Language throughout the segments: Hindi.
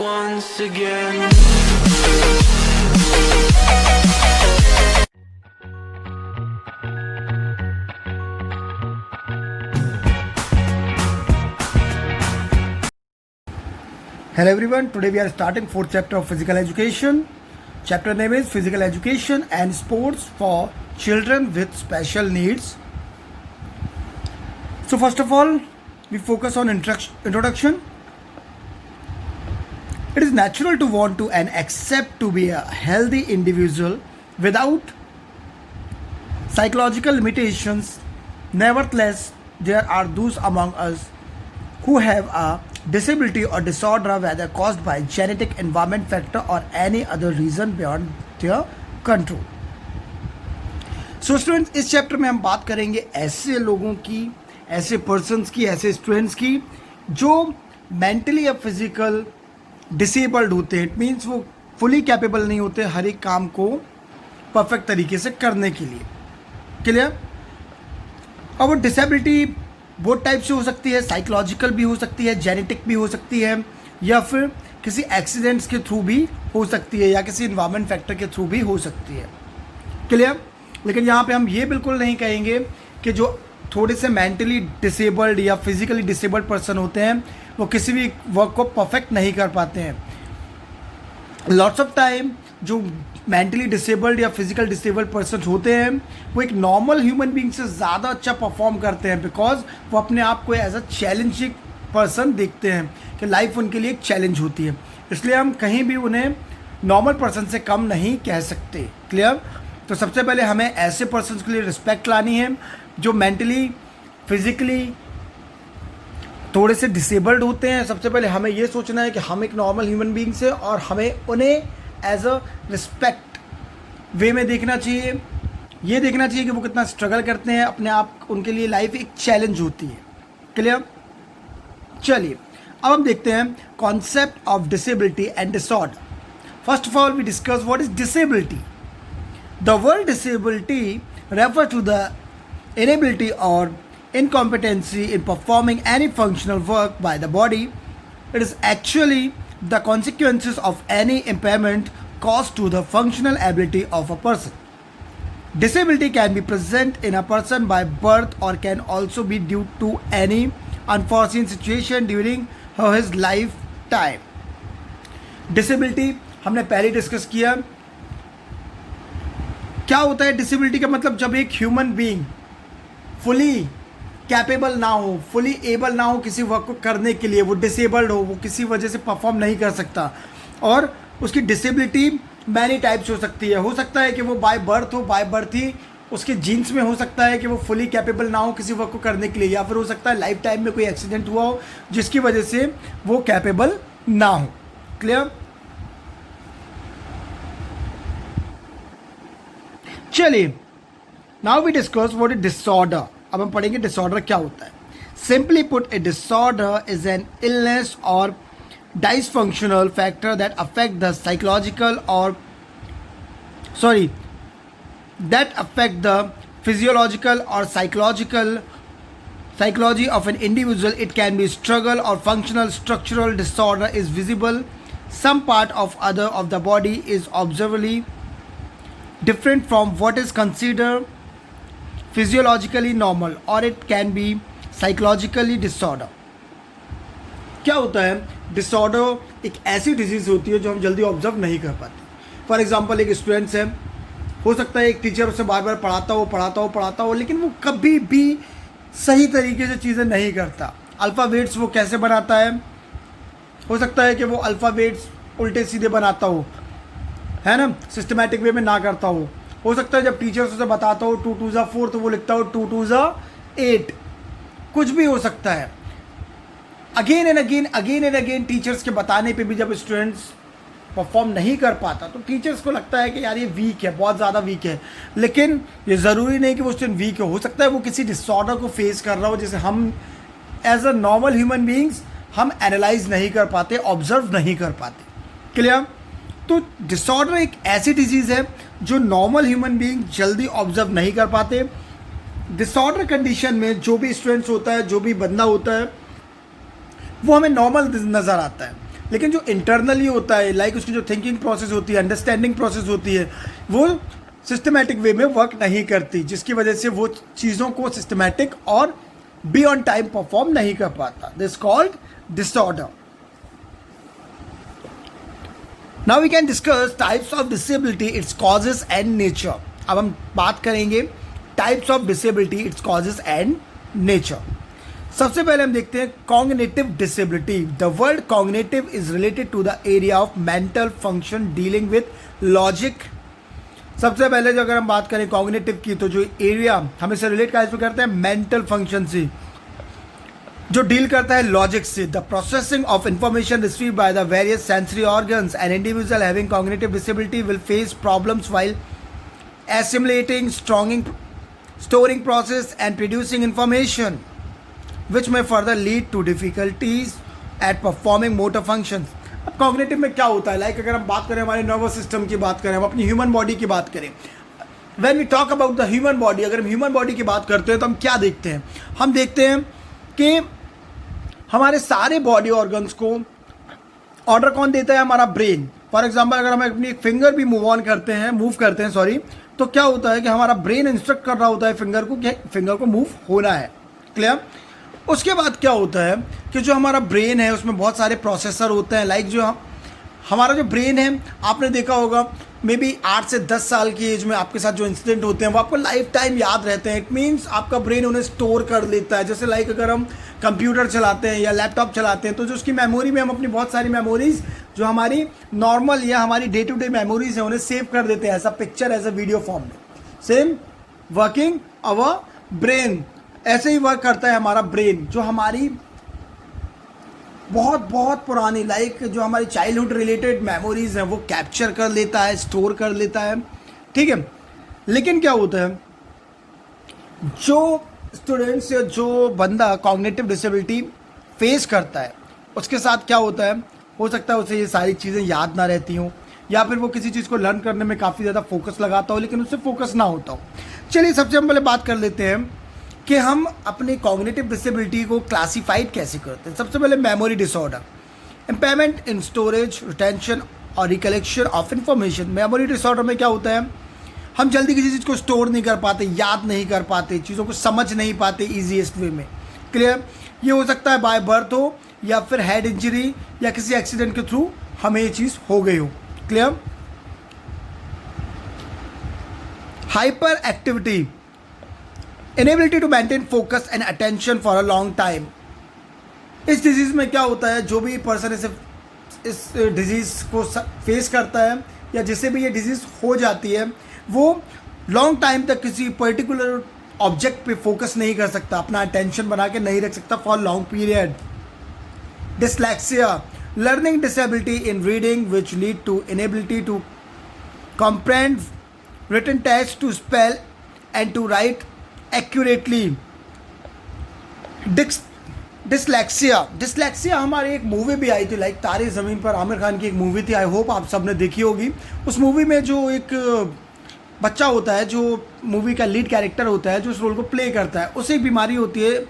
once again. Hello everyone, today we are starting fourth chapter of physical education. Chapter name is Physical Education and Sports for Children with Special Needs. So first of all, we focus on introduction. It is natural to want to and accept to be a healthy individual without psychological limitations. Nevertheless, there are those among us who have a disability or disorder, whether caused by genetic, environment factor or any other reason beyond their control. So students, इस चैप्टर में हम बात करेंगे ऐसे लोगों की, ऐसे पर्सन्स की, ऐसे स्टूडेंट्स की जो मेंटली या फिजिकल डिसेबल्ड होते हैं. इट मीन्स वो फुली कैपेबल नहीं होते हर एक काम को परफेक्ट तरीके से करने के लिए. क्लियर? और वो डिसेबिलिटी बहुत टाइप से हो सकती है, साइकोलॉजिकल भी हो सकती है, जेनेटिक भी हो सकती है, या फिर किसी एक्सीडेंट्स के थ्रू भी हो सकती है, या किसी इन्वायरमेंट फैक्टर के थ्रू भी हो सकती है. क्लियर? लेकिन यहाँ पे हम ये बिल्कुल नहीं कहेंगे कि जो थोड़े से मेंटली डिसेबल्ड या फिजिकली डिसेबल्ड पर्सन होते हैं वो किसी भी वर्क को परफेक्ट नहीं कर पाते हैं. लॉट्स ऑफ टाइम जो मेंटली डिसेबल्ड या फिजिकल डिसेबल्ड पर्सन होते हैं वो एक नॉर्मल ह्यूमन बीइंग से ज़्यादा अच्छा परफॉर्म करते हैं, बिकॉज वो अपने आप को एज अ चैलेंजिंग पर्सन देखते हैं कि लाइफ उनके लिए एक चैलेंज होती है. इसलिए हम कहीं भी उन्हें नॉर्मल पर्सन से कम नहीं कह सकते. क्लियर? तो सबसे पहले हमें ऐसे पर्सन के लिए रिस्पेक्ट लानी है जो मेंटली फिजिकली थोड़े से डिसेबल्ड होते हैं. सबसे पहले हमें ये सोचना है कि हम एक नॉर्मल ह्यूमन बीइंग से, और हमें उन्हें एज अ रिस्पेक्ट वे में देखना चाहिए. ये देखना चाहिए कि वो कितना स्ट्रगल करते हैं अपने आप, उनके लिए लाइफ एक चैलेंज होती है. क्लियर? चलिए अब हम देखते हैं concept of disability and disorder. First of all we discuss what is disability. The word disability refer to the inability or incompetency in performing any functional work by the body. It is actually the consequences of any impairment caused to the functional ability of a person. Disability can be present in a person by birth or can also be due to any unforeseen situation during his lifetime. Disability हमने पहले डिस्कस किया. क्या होता है डिसेबिलिटी का मतलब? जब एक ह्यूमन बीइंग फुली कैपेबल ना हो, फुली एबल ना हो किसी वर्क को करने के लिए, वो डिसेबल्ड हो, वो किसी वजह से परफॉर्म नहीं कर सकता. और उसकी डिसेबिलिटी मैनी टाइप्स हो सकती है. हो सकता है कि वो बाय बर्थ हो, बाय बर्थ ही उसके जीन्स में हो सकता है कि वो फुली कैपेबल ना हो किसी वर्क को करने के लिए, या फिर हो सकता है लाइफ टाइम में कोई एक्सीडेंट हुआ हो जिसकी वजह से वो कैपेबल ना हो. क्लियर? चलिए now we discuss what is disorder. अब हम पढ़ेंगे डिसऑर्डर क्या होता है. Simply put, a disorder is an illness or dysfunctional factor that affect the physiological or psychology of an individual. It can be struggle or functional. Structural disorder is visible. Some part of other of the body is observably different from what is considered physiologically normal, or it can be psychologically disorder. क्या होता है? डिसऑर्डर एक ऐसी डिजीज़ होती है जो हम जल्दी ऑब्जर्व नहीं कर पाते. फॉर एग्जांपल एक स्टूडेंट्स है, हो सकता है एक टीचर उसे बार बार पढ़ाता हो लेकिन वो कभी भी सही तरीके से चीज़ें नहीं करता. अल्फ़ाबेट्स वो कैसे बनाता है? हो सकता है कि वो अल्फ़ाबेट्स उल्टे सीधे बनाता हो, है ना, सिस्टमैटिक वे में ना करता हो. हो सकता है जब टीचर्स उसे बताता हो 2 2 4 तो वो लिखता हो 2 2 8. कुछ भी हो सकता है. अगेन एंड अगेन टीचर्स के बताने पे भी जब स्टूडेंट्स परफॉर्म नहीं कर पाता तो टीचर्स को लगता है कि यार ये वीक है, बहुत ज़्यादा वीक है. लेकिन ये ज़रूरी नहीं कि वो स्टूडेंट वीक हो सकता है वो किसी डिसऑर्डर को फेस कर रहा हो जिसे हम as a normal human beings हम एनालाइज नहीं कर पाते, ऑब्जर्व नहीं कर पाते. क्लियर? तो डिसऑर्डर एक ऐसी डिजीज़ है जो नॉर्मल ह्यूमन बीइंग जल्दी ऑब्जर्व नहीं कर पाते. डिसऑर्डर कंडीशन में जो भी स्टूडेंट्स होता है, जो भी बंदा होता है, वो हमें नॉर्मल नज़र आता है. लेकिन जो इंटरनली होता है, लाइक उसकी जो थिंकिंग प्रोसेस होती है, अंडरस्टैंडिंग प्रोसेस होती है, वो सिस्टमैटिक वे में वर्क नहीं करती, जिसकी वजह से वो चीज़ों को सिस्टमैटिक और बी ऑन टाइम परफॉर्म नहीं कर पाता. This called disorder. Now we can discuss types of disability, its causes and nature. अब हम बात करेंगे types of disability, its causes and nature. सबसे पहले हम देखते हैं cognitive disability. The word cognitive is related to the area of mental function dealing with logic. सबसे पहले जो अगर हम बात करें कॉग्निटिव की, तो जो एरिया हम इसे रिलेट करते हैं मेंटल फंक्शन से, जो डील करता है लॉजिक से. The processing of information received by the various sensory organs. An individual having cognitive disability will face problems while assimilating, storing process and producing information, which may further lead to difficulties at performing motor functions. अब कॉग्निटिव में क्या होता है, लाइक अगर हम बात करें हमारे नर्वस सिस्टम की बात करें, हम अपनी ह्यूमन बॉडी की बात करें, when we talk about the human body, अगर हम ह्यूमन बॉडी की बात करते हैं तो हम क्या देखते हैं, हम देखते हैं कि हमारे सारे बॉडी ऑर्गन्स को ऑर्डर कौन देता है, हमारा ब्रेन. फॉर एग्जाम्पल अगर हम अपनी फिंगर भी मूव करते हैं सॉरी, तो क्या होता है कि हमारा ब्रेन इंस्ट्रक्ट कर रहा होता है फिंगर को कि फिंगर को मूव होना है. क्लियर. उसके बाद क्या होता है कि जो हमारा ब्रेन है उसमें बहुत सारे प्रोसेसर होते हैं. लाइक जो हमारा जो ब्रेन है, आपने देखा होगा मे बी 8 से 10 साल की एज में आपके साथ जो इंसिडेंट होते हैं वो आपको लाइफ टाइम याद रहते हैं. इट मीन्स आपका ब्रेन उन्हें स्टोर कर लेता है. जैसे लाइक अगर हम कंप्यूटर चलाते हैं या लैपटॉप चलाते हैं, तो जो उसकी मेमोरी में हम अपनी बहुत सारी मेमोरीज जो हमारी नॉर्मल या हमारी डे टू डे मेमोरीज हैं उन्हें सेव कर देते हैं as a picture, as a video form में. सेम वर्किंग अवर ब्रेन, ऐसे ही वर्क करता है हमारा ब्रेन. जो हमारी बहुत बहुत पुरानी लाइक जो हमारी चाइल्डहुड रिलेटेड मेमोरीज हैं वो कैप्चर कर लेता है, स्टोर कर लेता है. ठीक है. लेकिन क्या होता है, जो स्टूडेंट्स या जो बंदा कॉग्निटिव डिसेबिलिटी फेस करता है उसके साथ क्या होता है, हो सकता है उसे ये सारी चीज़ें याद ना रहती हों, या फिर वो किसी चीज़ को लर्न करने में काफ़ी ज़्यादा फोकस लगाता हो लेकिन उससे फोकस ना होता हो. चलिए सबसे हम पहले बात कर लेते हैं कि हम अपनी कॉग्निटिव डिसेबिलिटी को क्लासीफाइड कैसे करते हैं. सबसे पहले memory disorder, impairment in storage, retention और recollection of information. Memory disorder में क्या होता है, हम जल्दी किसी चीज़ को स्टोर नहीं कर पाते, याद नहीं कर पाते, चीज़ों को समझ नहीं पाते ईजीएस्ट वे में. क्लियर. ये हो सकता है बाय बर्थ हो या फिर हेड इंजरी या किसी एक्सीडेंट के थ्रू हमें ये चीज़ हो गई हो. Clear. Hyperactivity, inability to maintain focus and attention for a long time. इस डिजीज़ में क्या होता है, जो भी पर्सन इस डिजीज़ को फेस करता है या जिसे भी ये डिजीज़ हो जाती है, वो लॉन्ग टाइम तक किसी पर्टिकुलर ऑब्जेक्ट पे फोकस नहीं कर सकता, अपना अटेंशन बना के नहीं रख सकता for long period. Dyslexia, learning disability in reading which lead to inability to comprehend written text, to spell and to write accurately. Dyslexia हमारी एक मूवी भी आई थी, लाइक तारे ज़मीन पर, आमिर खान की एक मूवी थी. आई होप आप सबने देखी होगी. उस मूवी में जो एक बच्चा होता है, जो मूवी का लीड कैरेक्टर होता है, जो उस रोल को प्ले करता है, उसे एक बीमारी होती है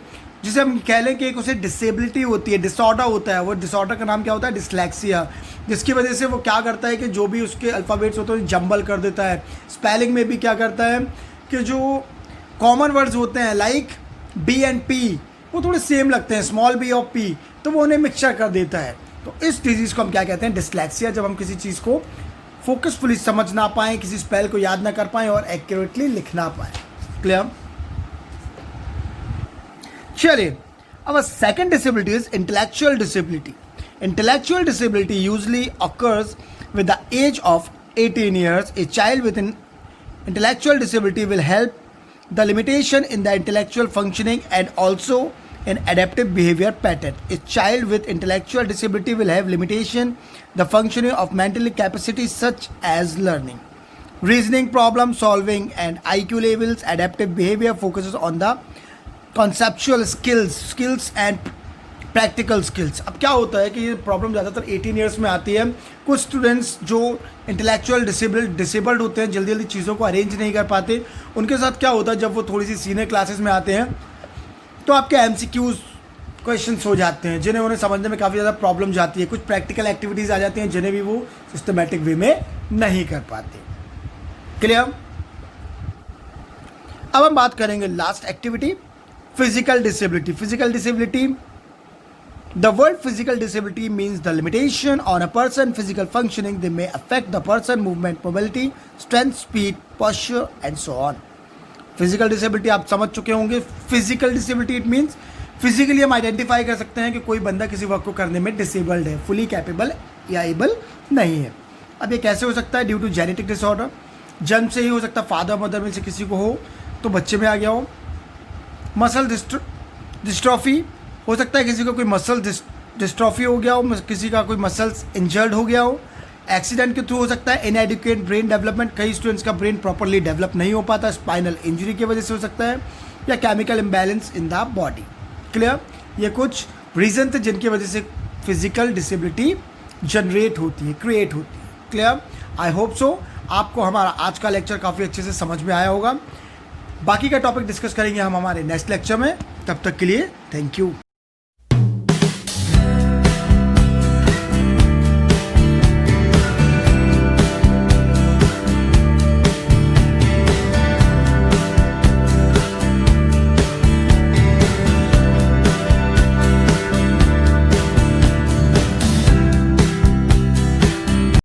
जिसे हम कह लें कि एक उसे डिसेबिलिटी होती है, डिसऑर्डर होता है. वो डिसऑर्डर का नाम क्या होता है, डिसलेक्सिया. जिसकी वजह से वो क्या करता है कि जो भी उसके अल्फ़ाबेट्स होते हैं जंबल कर देता है. स्पेलिंग में भी क्या करता है कि जो कॉमन वर्ड्स होते हैं लाइक बी एंड पी, वो थोड़े सेम लगते हैं, स्मॉल बी और पी, तो वो उन्हें मिक्सचर कर देता है. तो इस डिजीज़ को हम क्या कहते हैं, डिसलेक्सिया. जब हम किसी चीज़ को फोकसफुली समझ ना पाएँ, किसी स्पेल को याद ना कर पाएँ और एक्यूरेटली लिख ना पाएँ. क्लियर. चलिए, our second disability is intellectual disability. Intellectual disability usually occurs with the age of 18 years. A child with an intellectual disability will help the limitation in the intellectual functioning and also in adaptive behavior pattern. A child with intellectual disability will have limitation the functioning of mental capacities such as learning, reasoning, problem solving and IQ levels. Adaptive behavior focuses on the conceptual skills and practical skills. अब क्या होता है कि ये प्रॉब्लम ज़्यादातर 18 ईयर्स में आती है. कुछ स्टूडेंट्स जो इंटेलेक्चुअल डिसेबल्ड होते हैं, जल्दी जल्दी चीज़ों को अरेंज नहीं कर पाते, उनके साथ क्या होता है जब वो थोड़ी सी सीनियर क्लासेस में आते हैं तो आपके MCQs क्वेश्चंस हो जाते हैं जिन्हें उन्हें समझने में काफ़ी ज़्यादा प्रॉब्लम जाती है, कुछ प्रैक्टिकल एक्टिविटीज़ आ जाती हैं जिन्हें भी वो सिस्टमेटिक वे में नहीं कर पाते। क्लियर? अब हम बात करेंगे last activity, physical disability. Physical disability, the word physical disability means the limitation on a person physical functioning they may affect the person movement, mobility, strength, speed, posture and so on. Physical disability आप समझ चुके होंगे। Physical disability it means physically हम आइडेंटिफाई कर सकते हैं कि कोई बंदा किसी वर्क को करने में डिसेबल्ड है, फुली कैपेबल या एबल नहीं है। अब ये कैसे हो सकता है? ड्यू टू जेनेटिक डिसऑर्डर, जन्म से ही हो सकता है, फादर मदर में से किसी को हो तो बच्चे में आ गया हो। मसल डिस्ट्रॉफी, हो सकता है किसी को कोई मसल डिस्ट्रॉफी हो गया हो, किसी का कोई मसल्स इंजर्ड हो गया हो। एक्सीडेंट के थ्रू हो सकता है। इनएडिक्वेट ब्रेन डेवलपमेंट, कई स्टूडेंट्स का ब्रेन प्रॉपरली डेवलप नहीं हो पाता, स्पाइनल इंजरी की वजह से हो सकता है, या chemical imbalance in the body. Clear? ये कुछ रीजन थे जिनकी वजह से फिजिकल डिसेबिलिटी जनरेट होती है, क्रिएट होती है। क्लियर? आई होप सो आपको हमारा आज का लेक्चर काफ़ी अच्छे से समझ में आया होगा। बाकी का टॉपिक डिस्कस करेंगे हम हमारे नेक्स्ट लेक्चर में। तब तक के लिए थैंक यू।